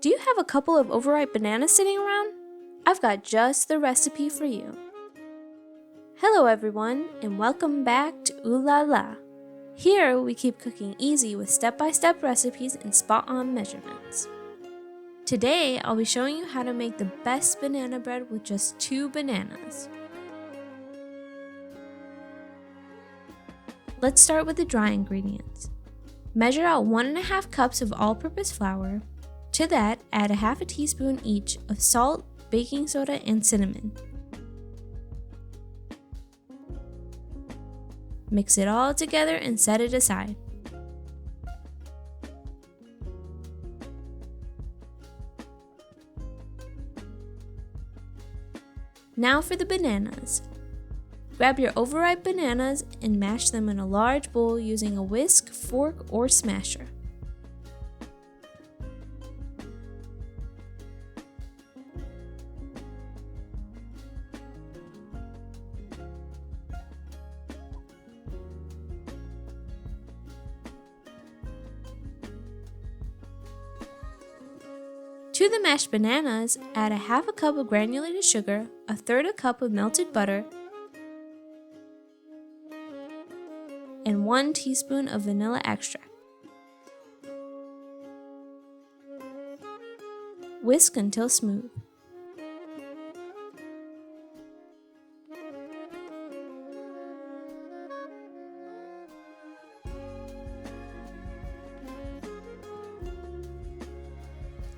Do you have a couple of overripe bananas sitting around? I've got just the recipe for you. Hello everyone, and welcome back to Ooh La La. Here we keep cooking easy with step-by-step recipes and spot-on measurements. Today I'll be showing you how to make the best banana bread with just 2 bananas. Let's start with the dry ingredients. Measure out 1.5 cups of all-purpose flour. To that, add a half a teaspoon each of salt, baking soda, and cinnamon. Mix it all together and set it aside. Now for the bananas. Grab your overripe bananas and mash them in a large bowl using a whisk, fork, or smasher. To the mashed bananas, add a half a cup of granulated sugar, a third a cup of melted butter, and 1 teaspoon of vanilla extract. Whisk until smooth.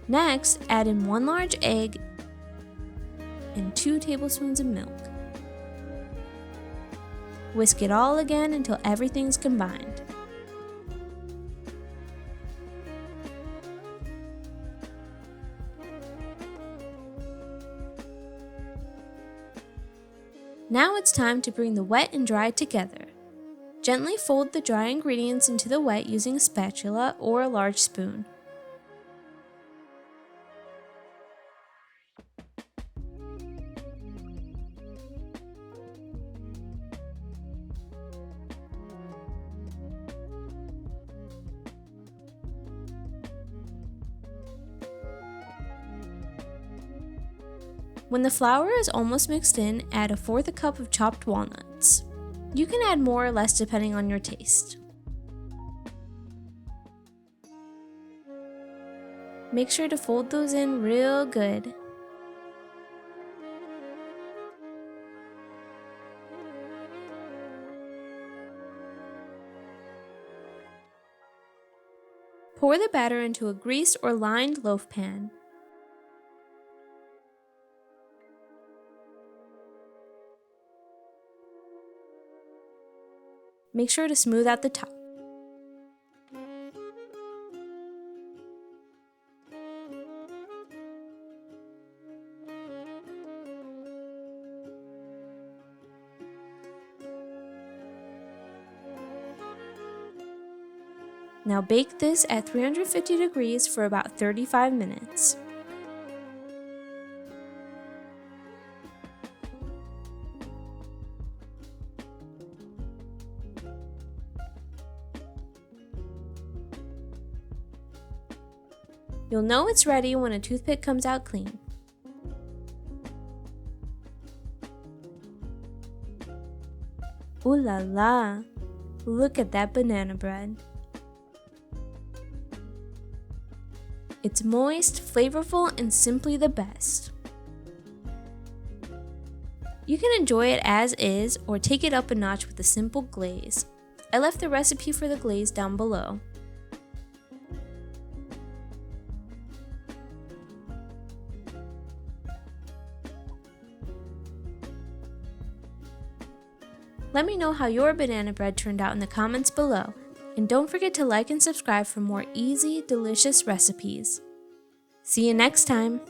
Next, add in 1 large egg and 2 tablespoons of milk. Whisk it all again until everything's combined. Now it's time to bring the wet and dry together. Gently fold the dry ingredients into the wet using a spatula or a large spoon. When the flour is almost mixed in, add 1/4 cup of chopped walnuts. You can add more or less depending on your taste. Make sure to fold those in real good. Pour the batter into a greased or lined loaf pan. Make sure to smooth out the top. Now bake this at 350 degrees for about 35 minutes. You'll know it's ready when a toothpick comes out clean. Ooh la la! Look at that banana bread. It's moist, flavorful, and simply the best. You can enjoy it as is or take it up a notch with a simple glaze. I left the recipe for the glaze down below. Let me know how your banana bread turned out in the comments below, and don't forget to like and subscribe for more easy, delicious recipes. See you next time!